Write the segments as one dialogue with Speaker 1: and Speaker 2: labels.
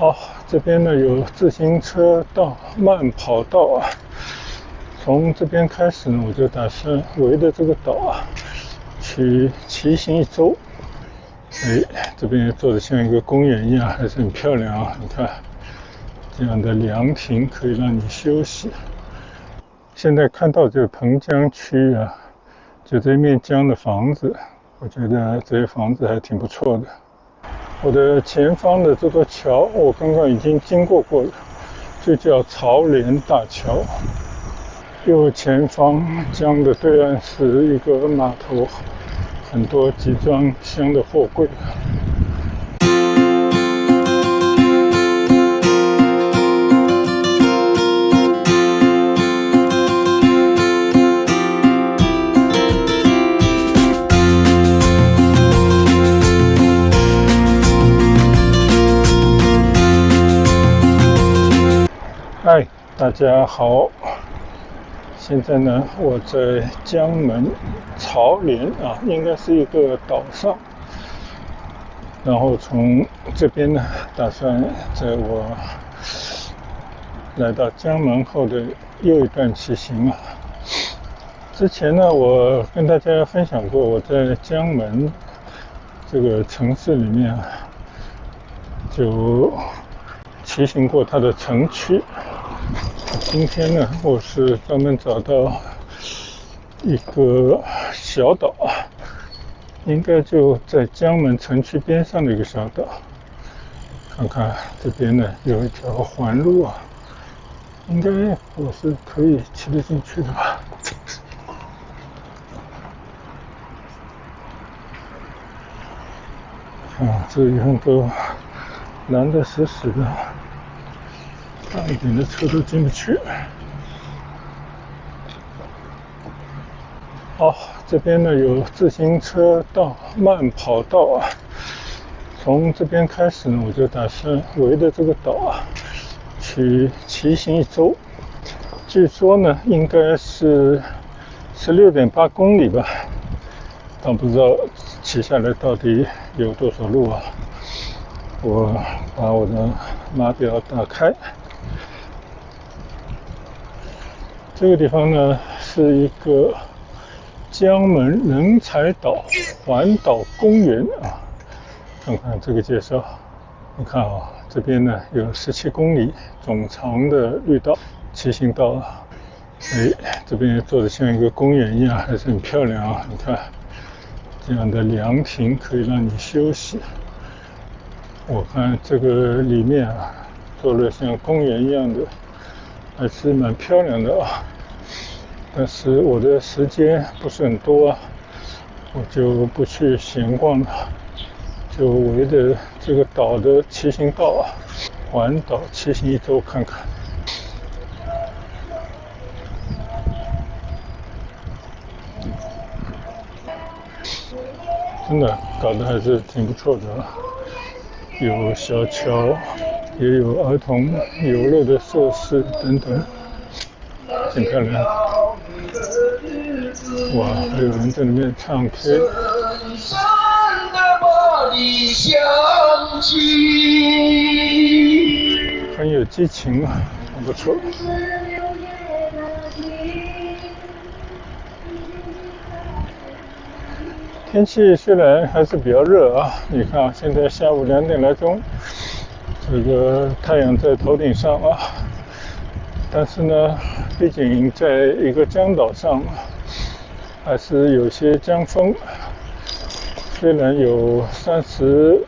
Speaker 1: 哦，这边呢有自行车道、慢跑道啊。从这边开始呢，我就打算围着这个岛啊去骑行一周。这边也做的像一个公园一样，还是很漂亮啊！你看，这样的凉亭可以让你休息。现在看到这个彭江区啊，就这一面江的房子，我觉得这些房子还挺不错的。我的前方的这座桥，我刚刚已经经过了，就叫曹连大桥。右前方江的对岸是一个码头，很多集装箱的货柜。嗨，大家好。现在呢，我在江门曹连啊，应该是一个岛上。然后从这边呢，打算在我来到江门后的又一段骑行啊。之前呢，我跟大家分享过，我在江门这个城市里面啊，就骑行过它的城区。今天呢，我是专门找到一个小岛，应该就在江门城区边上的一个小岛。看看这边呢，有一条环路啊，应该我是可以骑得进去的吧。这以后都拦得死死的，大一点的车都进不去。哦，这边呢有自行车道、慢跑道啊。从这边开始呢，我就打算围着这个岛啊去骑行一周。据说呢，应该是16.8公里吧，但不知道骑下来到底有多少路啊。我把我的码表打开，这个地方呢是一个江门人才岛环岛公园啊。看看这个介绍，你看啊，这边呢有17公里总长的绿道骑行道啊。这边也做的像一个公园一样，还是很漂亮啊！你看，这样的凉亭可以让你休息。我看这个里面啊，做了像公园一样的，还是蛮漂亮的啊。但是我的时间不是很多啊，我就不去闲逛了，就围着这个岛的骑行道啊，环岛骑行一周看看。真的搞得还是挺不错的，有小桥，也有儿童游乐的设施等等，挺漂亮。哇，还有人在那边唱 K。很有激情啊，很不错。天气虽然还是比较热啊，你看现在下午2点来钟，这个太阳在头顶上啊，但是呢，毕竟在一个江岛上，还是有些江风。虽然有35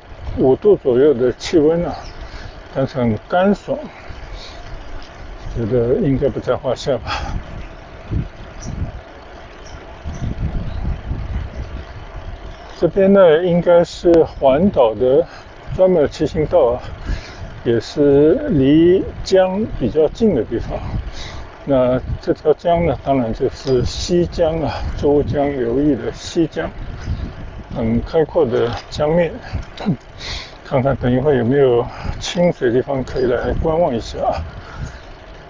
Speaker 1: 度左右的气温啊，但是很干爽，觉得应该不在话下吧。这边呢，应该是环岛的专门的骑行道啊，也是离江比较近的地方。那这条江呢，当然就是西江啊，珠江流域的西江，很开阔的江面。看看等一会有没有清水地方可以来观望一下。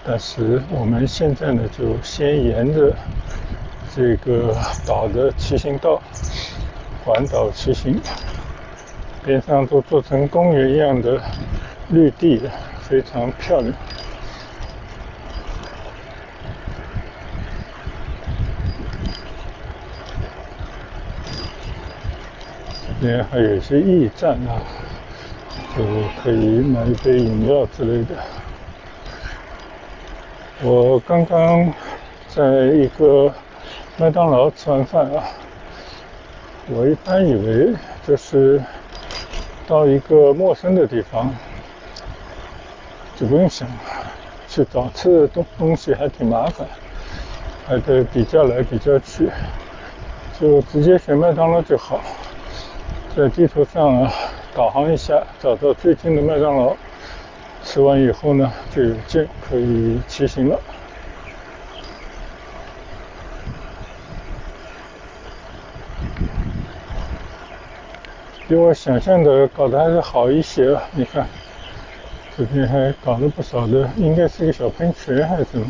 Speaker 1: 但是我们现在呢，就先沿着这个岛的骑行道环岛骑行，边上都做成公园一样的绿地，非常漂亮。这边还有一些驿站啊，就可以买一杯饮料之类的。我刚刚在一个麦当劳吃完饭啊，我一般以为就是到一个陌生的地方就不用想去找吃的东西还挺麻烦，还得比较来比较去，就直接选麦当劳就好。在地图上啊导航一下，找到最近的麦当劳，吃完以后呢就有券可以骑行了。比我想象的搞得还是好一些啊！你看，这边还搞了不少的，应该是个小喷泉还是什么，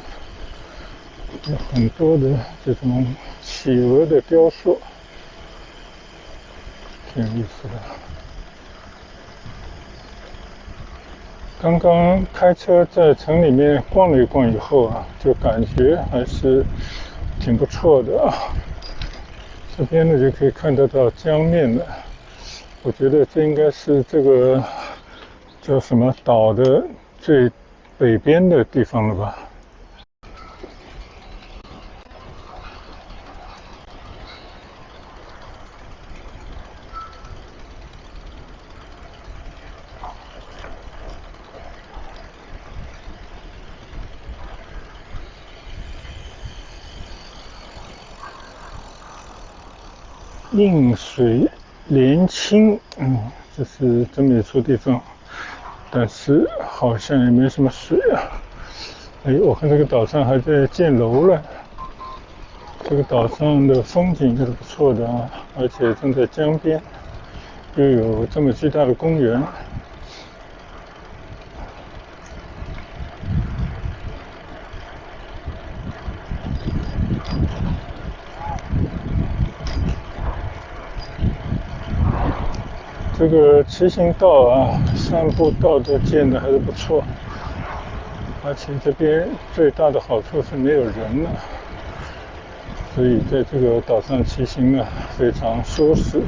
Speaker 1: 有很多的这种企鹅的雕塑，挺有意思的。刚刚开车在城里面逛了一逛以后啊，就感觉还是挺不错的啊。这边呢就可以看得到江面了，我觉得这应该是这个叫什么岛的最北边的地方了吧。映水连青，这是这么一处地方，但是好像也没什么水啊。我看这个岛上还在建楼了。这个岛上的风景是不错的啊，而且正在江边，又有这么巨大的公园。这个骑行道啊，散步道都建得还是不错，而且这边最大的好处是没有人了，所以在这个岛上骑行呢非常舒适。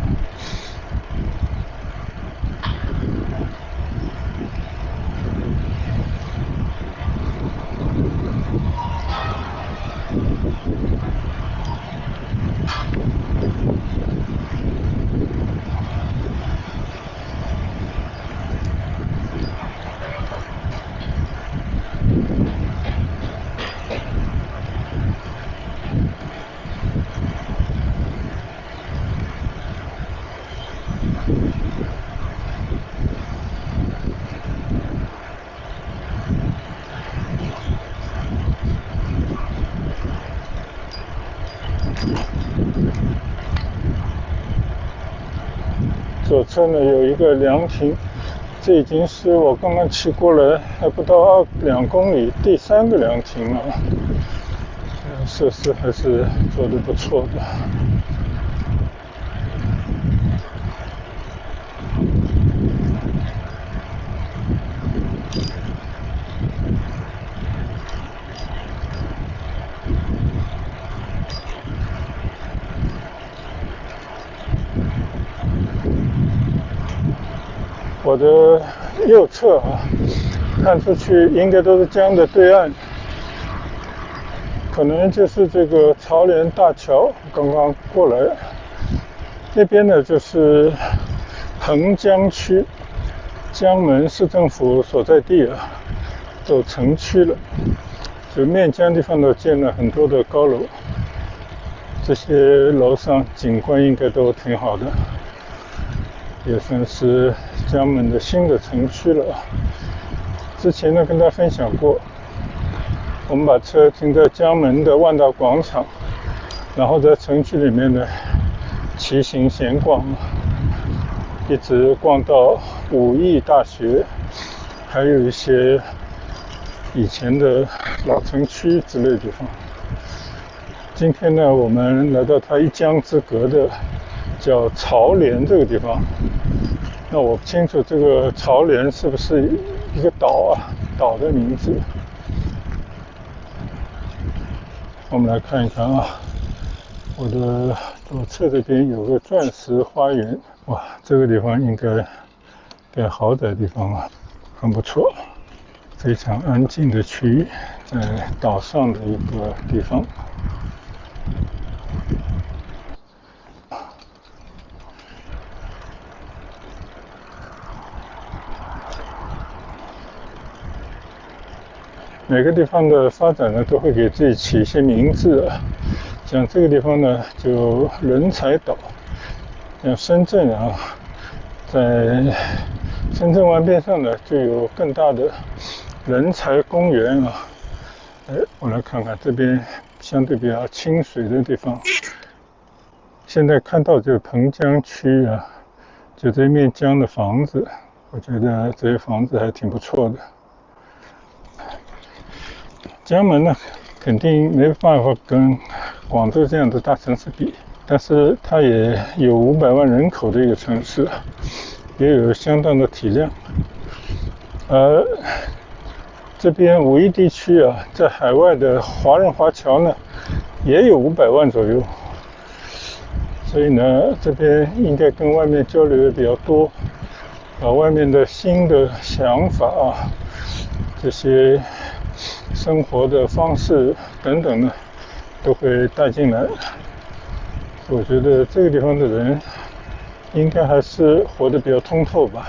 Speaker 1: 左侧呢有一个凉亭，这已经是我刚刚骑过来还不到2公里第3个凉亭了，设施还是做得不错的。我的右侧啊，看出去应该都是江的对岸，可能就是这个曹连大桥刚刚过来。那边呢就是横江区，江门市政府所在地啊，都城区了。就面江地方呢建了很多的高楼，这些楼上景观应该都挺好的，也算是江门的新的城区了。之前呢跟大家分享过，我们把车停在江门的万达广场，然后在城区里面呢骑行闲逛，一直逛到武义大学，还有一些以前的老城区之类的地方。今天呢我们来到它一江之隔的叫曹连这个地方，那我不清楚这个曹连是不是一个岛啊，岛的名字。我们来看一看啊，我的左侧这边有个钻石花园，哇，这个地方应该盖豪宅地方啊，很不错，非常安静的区域，在岛上的一个地方。每个地方的发展呢，都会给自己起一些名字啊。像这个地方呢，就人才岛。像深圳啊，在深圳湾边上呢，就有更大的人才公园啊。我来看看这边相对比较清水的地方。现在看到这个彭江区啊，就这一面江的房子，我觉得这些房子还挺不错的。江门呢，肯定没办法跟广州这样的大城市比，但是它也有500万人口的一个城市，也有相当的体量。而这边五一地区啊，在海外的华人华侨呢，也有500万左右，所以呢，这边应该跟外面交流的比较多，把外面的新的想法啊，这些生活的方式等等呢，都会带进来。我觉得这个地方的人应该还是活得比较通透吧。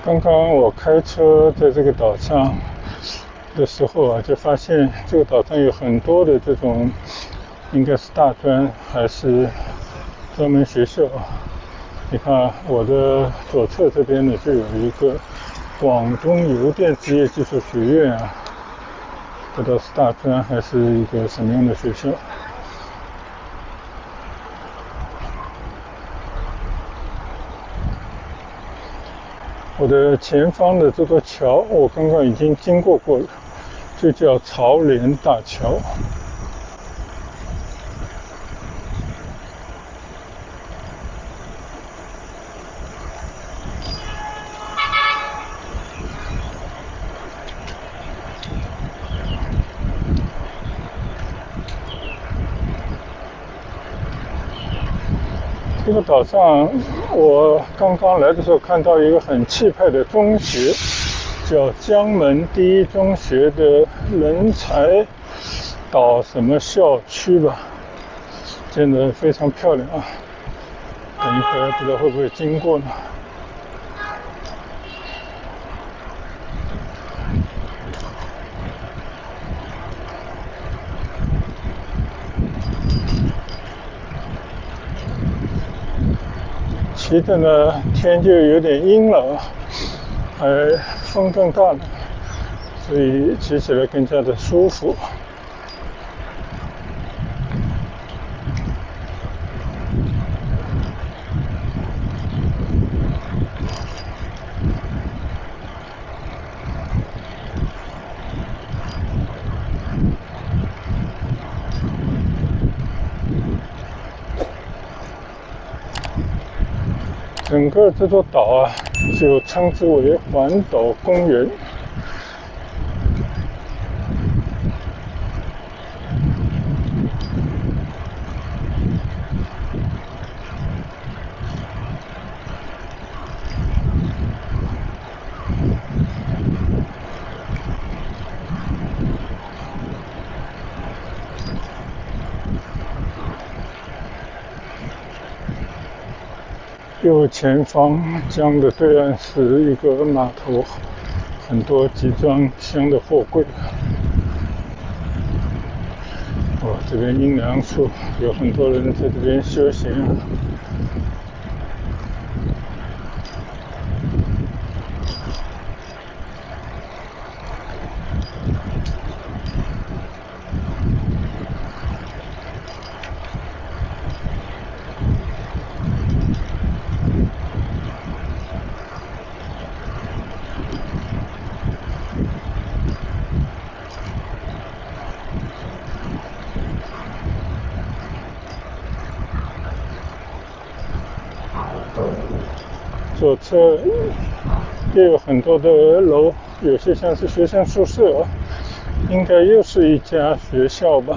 Speaker 1: 刚刚我开车在这个岛上的时候啊，就发现这个岛上有很多的这种，应该是大专还是专门学校。你看我的左侧这边呢，就有一个广东邮电职业技术学院啊，不知道是大专还是一个什么样的学校。我的前方的这座桥，我刚刚已经经过了，就叫潮联大桥。这个岛上，我刚刚来的时候看到一个很气派的中学，叫江门第一中学的人才岛什么校区吧，建得非常漂亮啊。等一会儿不知道会不会经过呢。骑着呢，天就有点阴了，还风更大了，所以骑起来更加的舒服。整个这座岛啊，就称之为环岛公园。右前方江的对岸是一个码头，很多集装箱的货柜。哦，这边阴凉处有很多人在这边休闲啊。左侧也有很多的楼，有些像是学生宿舍，应该又是一家学校吧。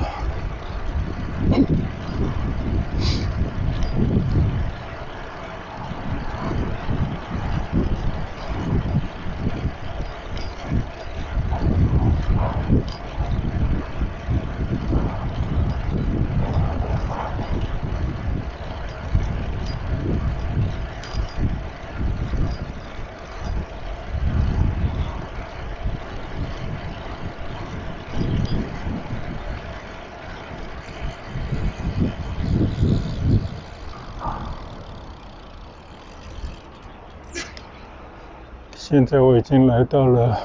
Speaker 1: 现在我已经来到了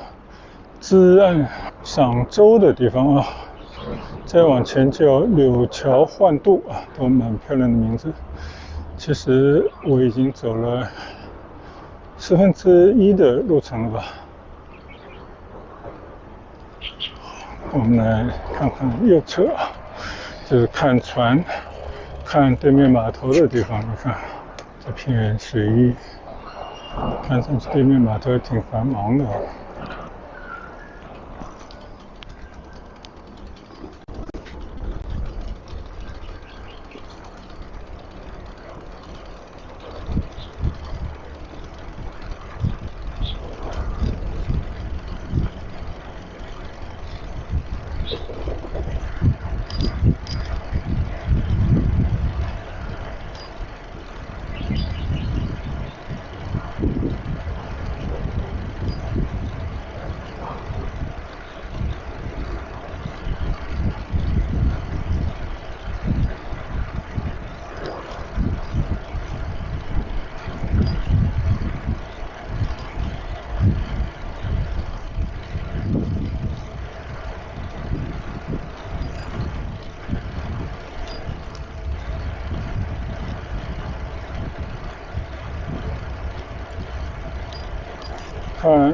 Speaker 1: 支岸赏洲的地方啊，再往前叫柳桥幻渡啊，都蛮漂亮的名字。其实我已经走了1/4的路程了吧。我们来看看右侧啊，就是看船、看对面码头的地方。你看这片水域，看上去对面码头挺繁忙的。看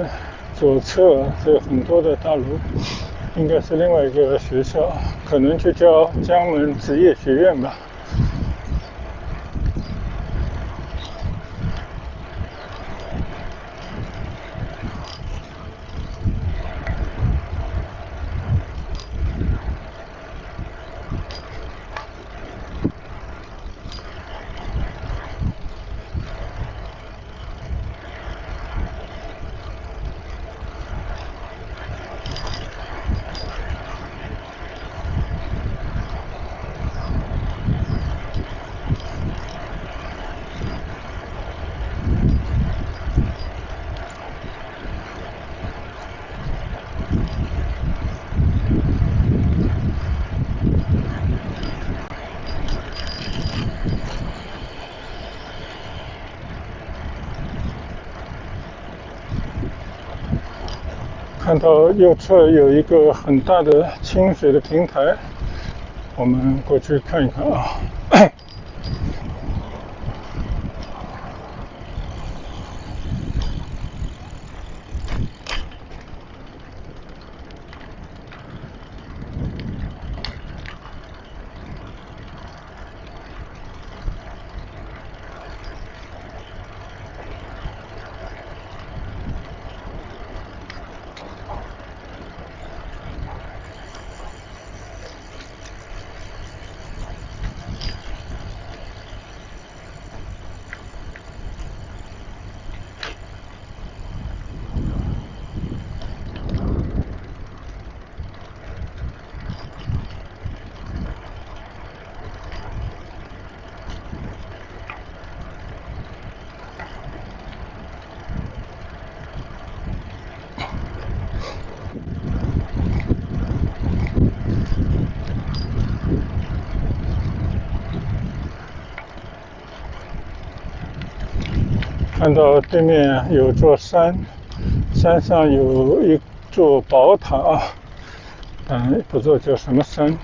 Speaker 1: 左侧是有很多的大楼，应该是另外一个学校，可能就叫江门职业学院吧。看到右侧有一个很大的清水的平台，我们过去看一看啊。看到对面有座山，山上有一座宝塔，但不知道叫什么山。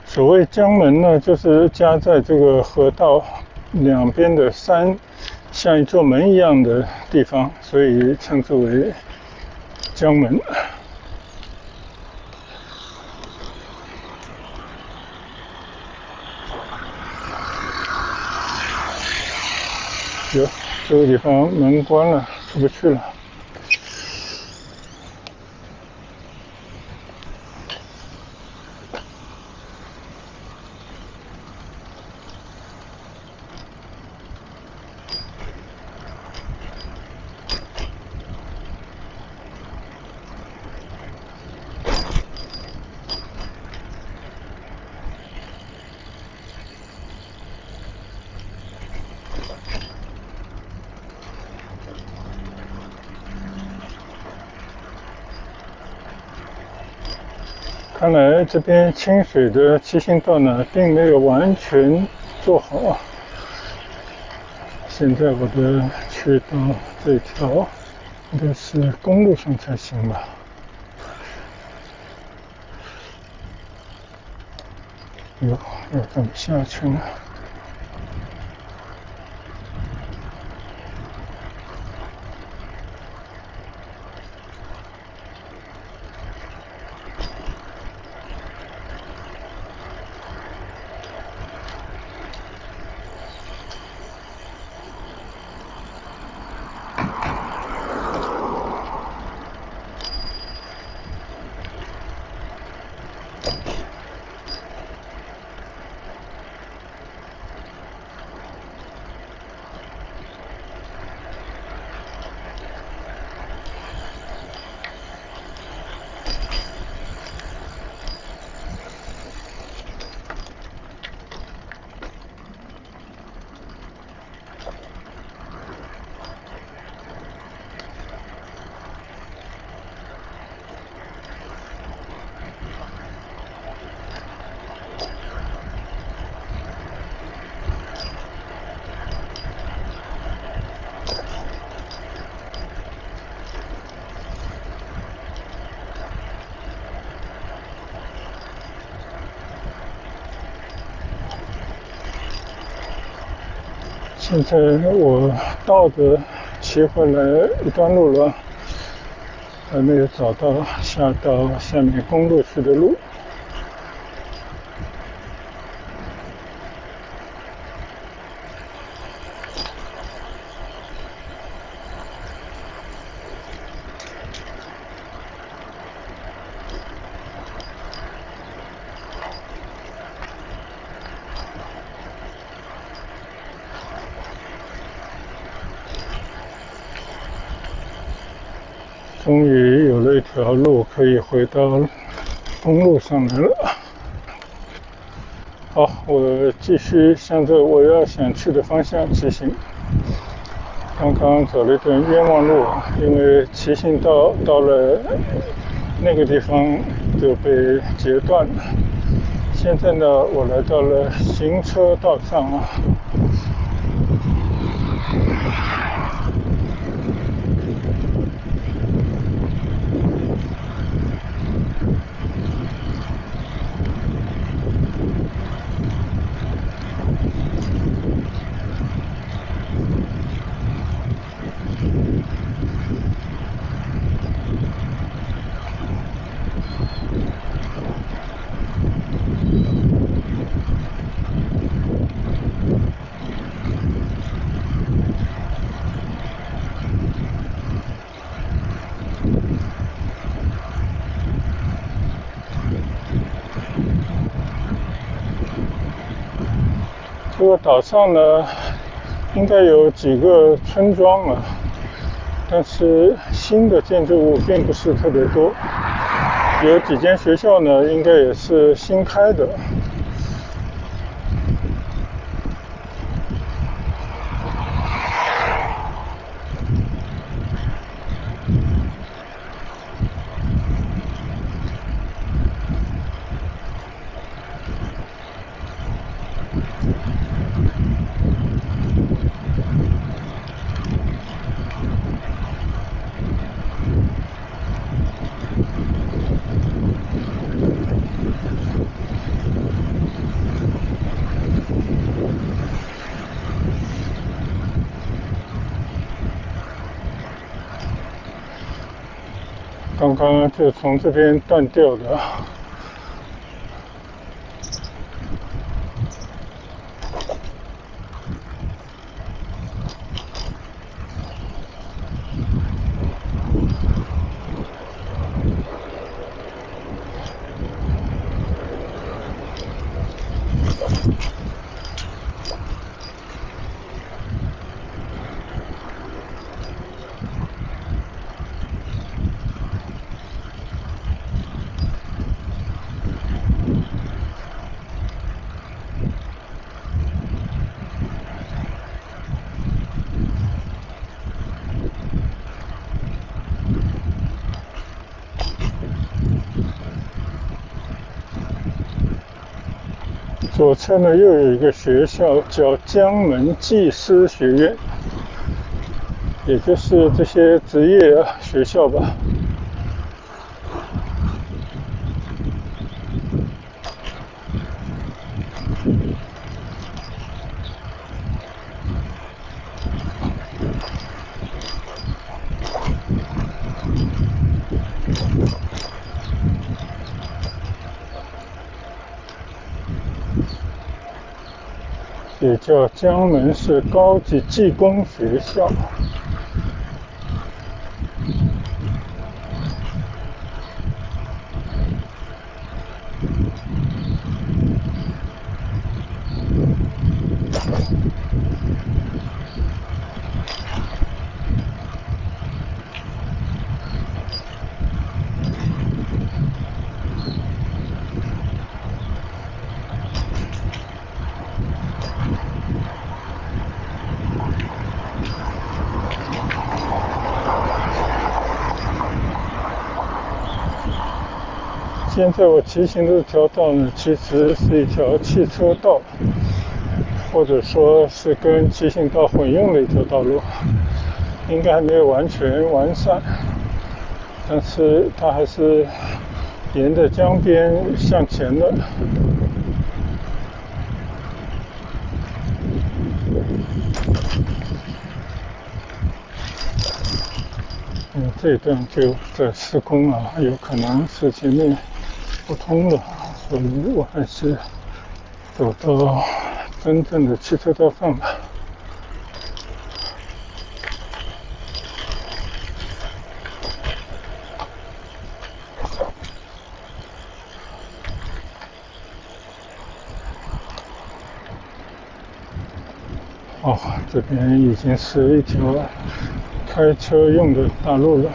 Speaker 1: 所谓江门呢，就是夹在这个河道两边的山，像一座门一样的地方，所以称之为江门。有这个地方门关了，出不去了。看来这边清水的骑行道呢，并没有完全做好。现在我的去到这条应该是公路上才行吧。哟，要怎么下去呢？现在我倒着骑回来一段路了，还没有找到下到下面公路去的路。终于有了一条路可以回到公路上来了。好，我继续向着我要想去的方向骑行。刚刚走了一段冤枉路，因为骑行道到了那个地方就被截断了。现在呢，我来到了行车道上啊。这个岛上呢，应该有几个村庄啊，但是新的建筑物并不是特别多。有几间学校呢，应该也是新开的。刚刚就从这边断掉的。左侧呢又有一个学校叫江门技师学院，也就是这些职业学校吧。也叫江门市高级技工学校。现在我骑行的这条道呢，其实是一条汽车道，或者说是跟骑行道混用的一条道路，应该还没有完全完善，但是它还是沿着江边向前的。这一段就在施工啊，有可能是前面不通了，所以我还是走到真正的汽车道上吧。哦，这边已经是一条开车用的大路了。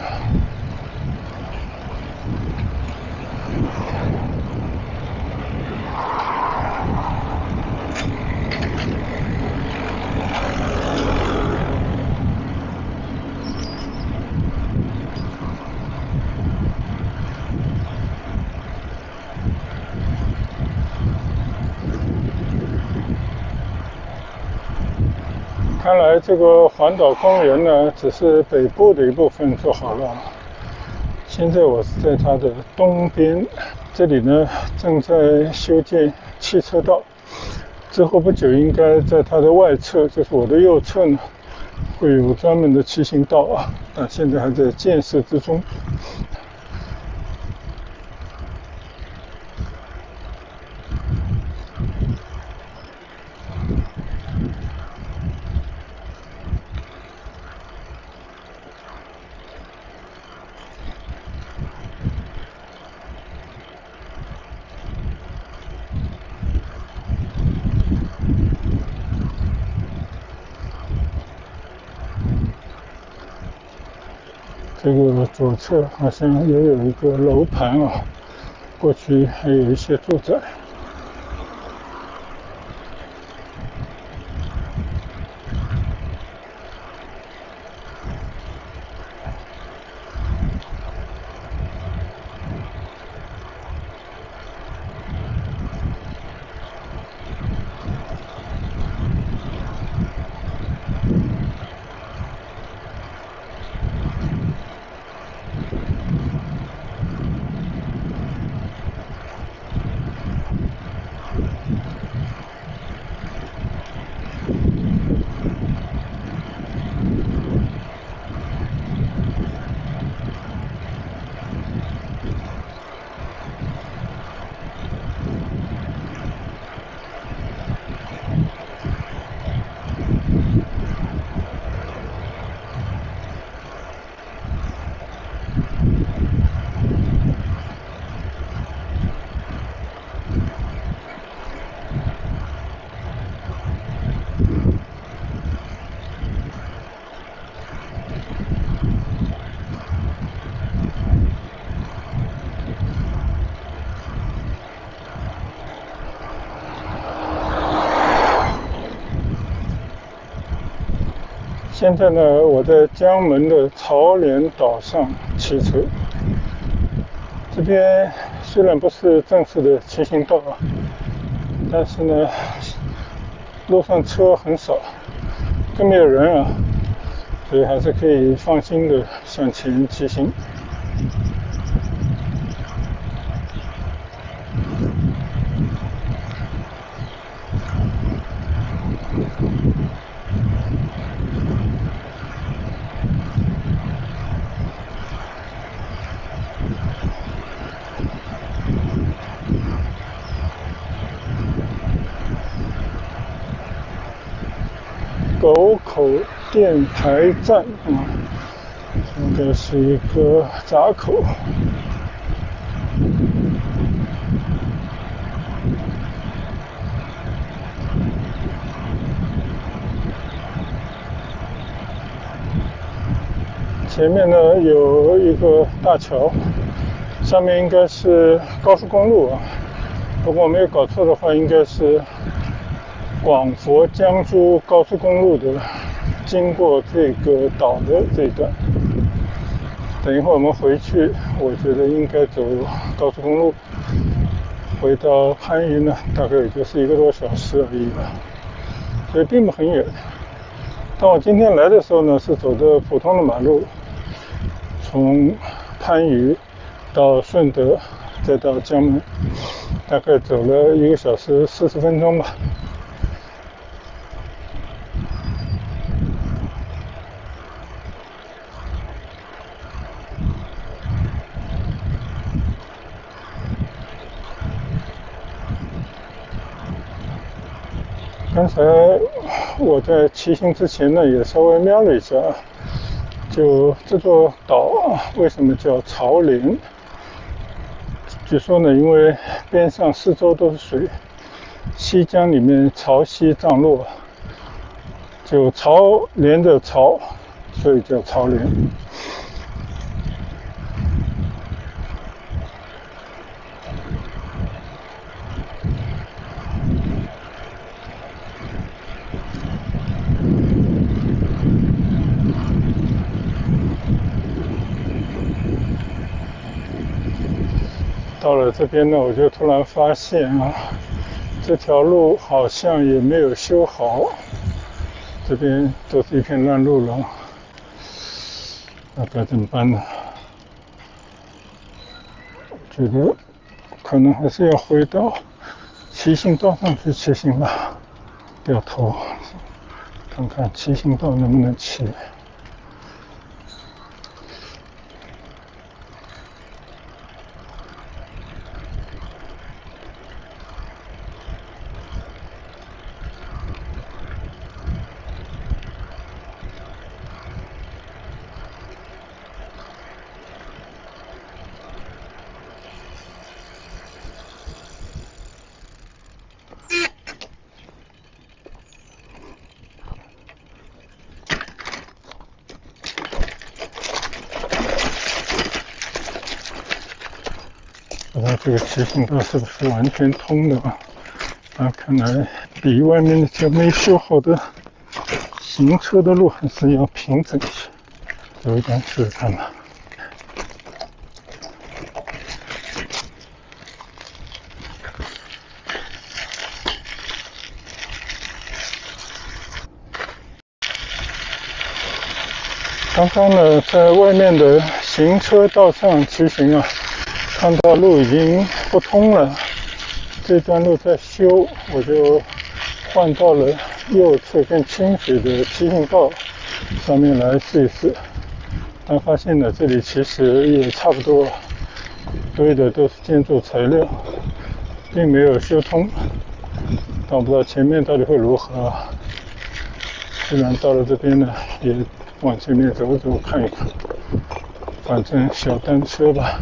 Speaker 1: 看来这个环岛公园呢，只是北部的一部分做好了。现在我是在它的东边，这里呢正在修建汽车道，之后不久应该在它的外侧，就是我的右侧呢，会有专门的骑行道啊，但现在还在建设之中。这个左侧好像也有一个楼盘啊，过去还有一些住宅。现在呢，我在江门的草莲岛上骑车。这边虽然不是正式的骑行道啊，但是呢，路上车很少，更没有人啊，所以还是可以放心的向前骑行。沟口电台站啊，应该是一个闸口。前面呢有一个大桥，上面应该是高速公路啊，如果我没有搞错的话，应该是广佛江珠高速公路的经过这个岛的这一段。等一会儿我们回去，我觉得应该走高速公路，回到番禺呢，大概也就是1个多小时而已吧，所以并不很远。但我今天来的时候呢，是走的普通的马路，从番禺到顺德，再到江门，大概走了1个小时40分钟吧。刚才我在骑行之前呢，也稍微瞄了一下，就这座岛为什么叫潮莲？据说呢，因为边上四周都是水，西江里面潮汐涨落，就潮连着潮，所以叫潮莲。到了这边呢，我就突然发现啊，这条路好像也没有修好，这边都是一片烂路了，那该怎么办呢？我觉得可能还是要回到骑行道上去骑行吧，掉头看看骑行道能不能骑。不知道这个骑行道是不是完全通的啊？看来比外面那条没修好的行车的路还是要平整一些，走一段试试看吧。刚刚呢，在外面的行车道上骑行啊，看到路已经不通了，这段路在修，我就换到了右侧更清水的骑行道上面来试一试。但发现呢，这里其实也差不多，堆的都是建筑材料，并没有修通。但我不知道前面到底会如何啊。既然到了这边呢，也往前面走走看一看。反正小单车吧，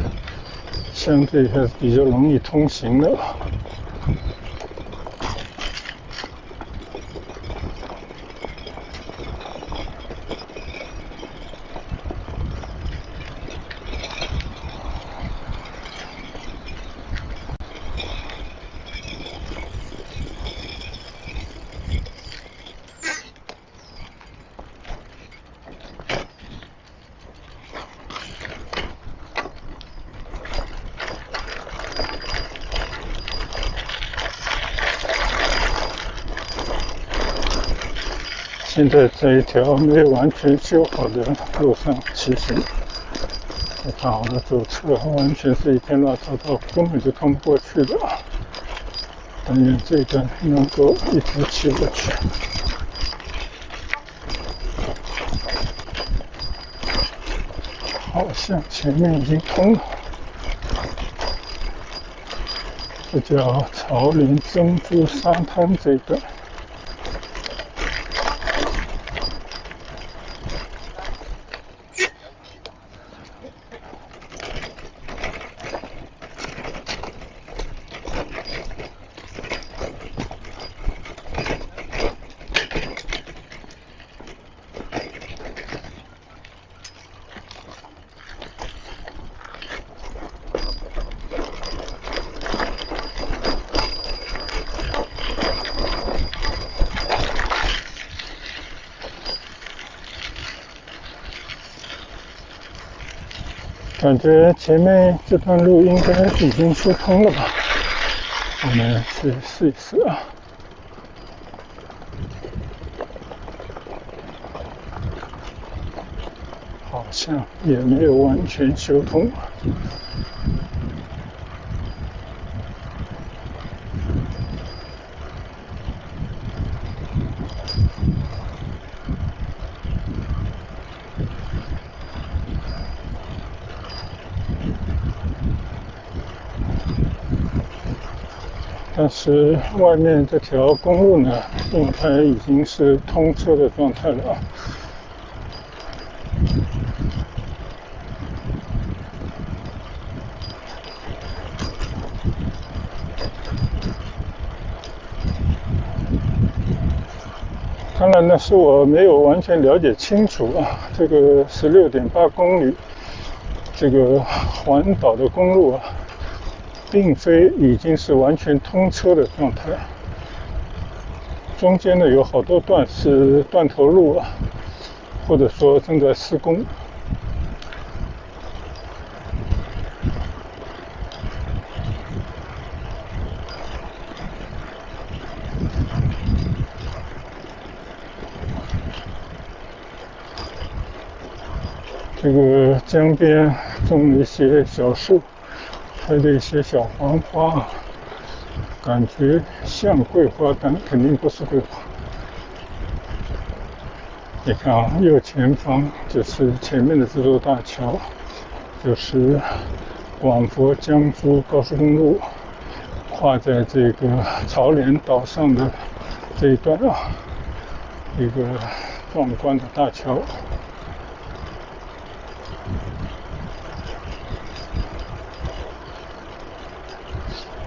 Speaker 1: 相对还是比较容易通行的。现在在一条没有完全修好的路上骑行，我看我的左侧完全是一片乱糟糟，根本就通不过去的。但愿这一段能够一直骑过去。好像前面已经通了，这叫草林珍珠沙滩这一段。感觉前面这段路应该已经修通了吧？我们去试一试啊。好像也没有完全修通。但是外面这条公路呢，应该已经是通车的状态了。当然呢，是我没有完全了解清楚啊，这个16.8公里这个环岛的公路啊，并非已经是完全通车的状态，中间呢有好多段是断头路啊，或者说正在施工。这个江边种了一些小树，开了一些小黄花，感觉像桂花，但肯定不是桂花。你看啊，右前方就是前面的这座大桥，就是广佛江珠高速公路跨在这个草莲岛上的这一段啊，一个壮观的大桥。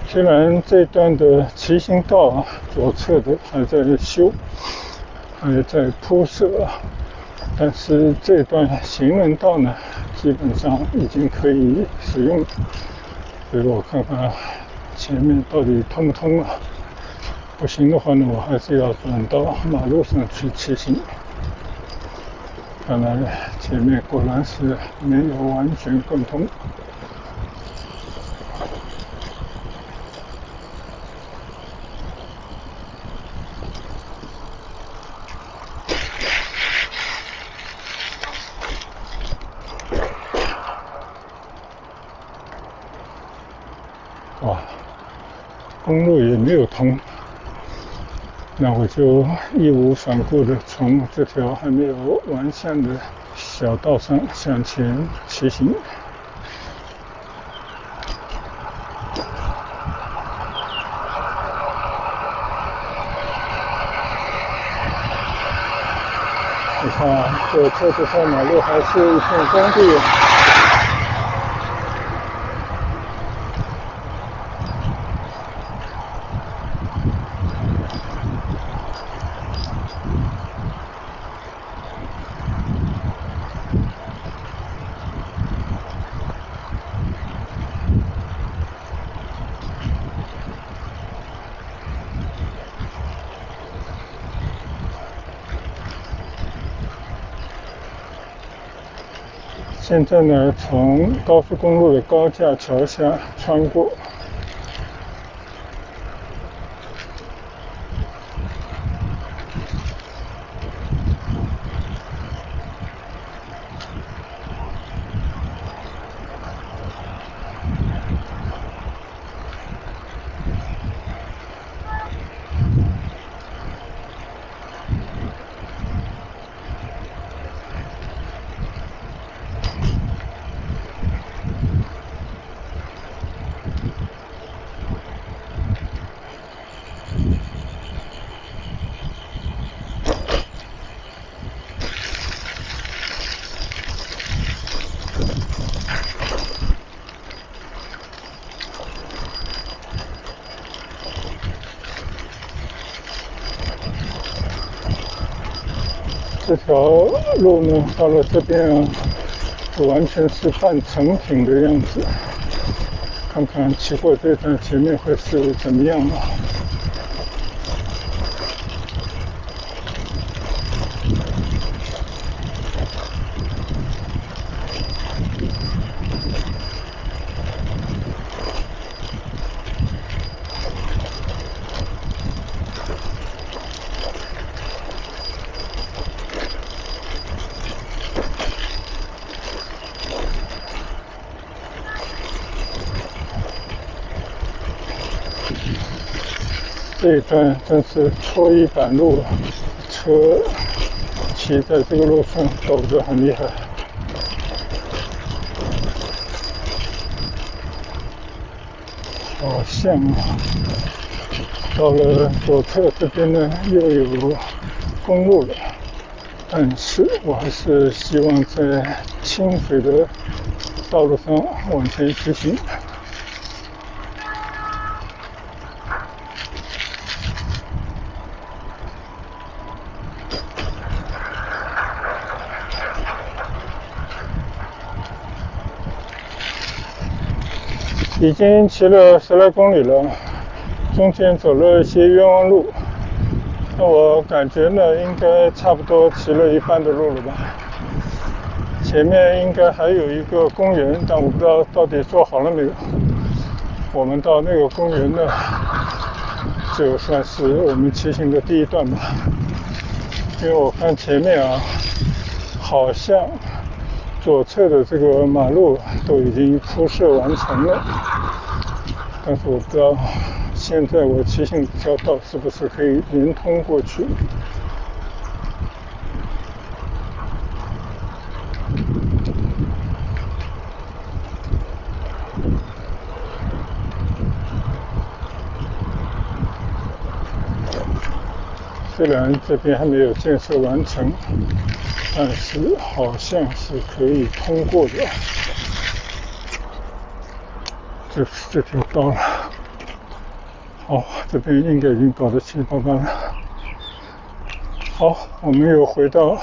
Speaker 1: 虽然这段的骑行道啊，左侧的还在修，还在铺设，但是这段行人道呢，基本上已经可以使用。所以我看看前面到底通不通啊？不行的话呢，我还是要转到马路上去骑行。看来前面果然是没有完全贯通。哇，公路也没有通，那我就义无反顾地从这条还没有完善的小道上向前骑行。你看，这条马路还是一片工地。现在呢，从高速公路的高架桥下穿过。这条路呢，到了这边啊，完全是半成品的样子。看看骑过这段前面会是怎么样啊？这一段真是搓衣板路了，车骑在这个路上抖得很厉害。好像啊，到了左侧这边呢又有公路了，但是我还是希望在清水的道路上往前骑行。已经骑了10来公里了，中间走了一些冤枉路，那我感觉呢，应该差不多骑了一半的路了吧。前面应该还有一个公园，但我不知道到底做好了没有。我们到那个公园呢，就算是我们骑行的第一段吧。因为我看前面啊，好像左侧的这个马路都已经铺设完成了，但是我不知道现在我骑行这条道是不是可以连通过去。虽然这边还没有建设完成，但是好像是可以通过的。就是这条道了。好，这边应该已经搞得七七八八了。好，我们又回到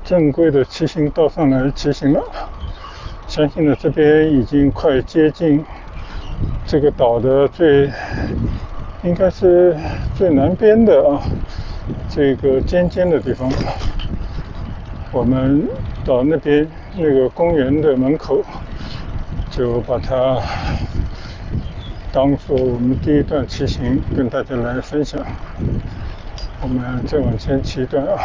Speaker 1: 正规的骑行道上来骑行了。相信呢，这边已经快接近这个岛的应该是最南边的啊，这个尖尖的地方。我们到那边那个公园的门口，就把它当做我们第一段骑行跟大家来分享。我们再往前骑一段啊。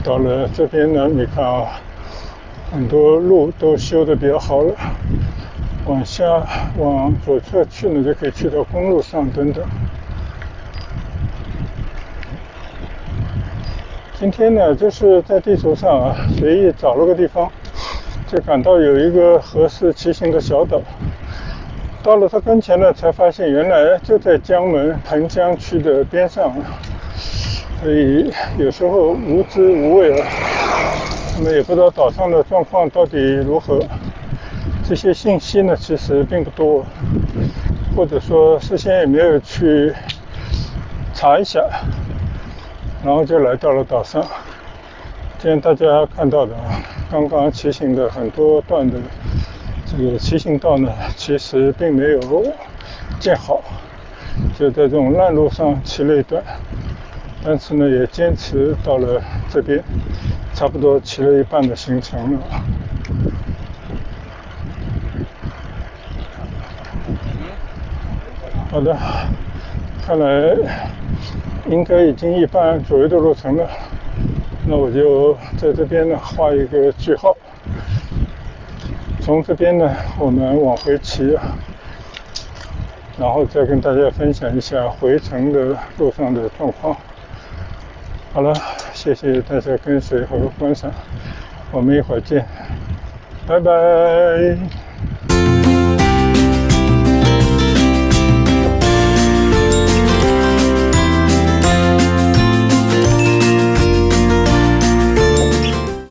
Speaker 1: 到了这边呢，你看啊，很多路都修得比较好了。往左侧去呢，就可以去到公路上等等。今天呢，就是在地图上啊，随意找了个地方，就感到有一个合适骑行的小岛。到了它跟前呢，才发现原来就在江门彭江区的边上，所以有时候无知无畏啊，那么也不知道岛上的状况到底如何。这些信息呢，其实并不多，或者说事先也没有去查一下，然后就来到了岛上。今天大家看到的刚刚骑行的很多段的这个骑行道呢，其实并没有建好，就在这种烂路上骑了一段，但是呢也坚持到了这边，差不多骑了一半的行程了。好的，看来应该已经一半左右的路程了，那我就在这边呢画一个句号。从这边呢我们往回骑，然后再跟大家分享一下回程的路上的状况。好了，谢谢大家跟随和观赏，我们一会儿见，拜拜。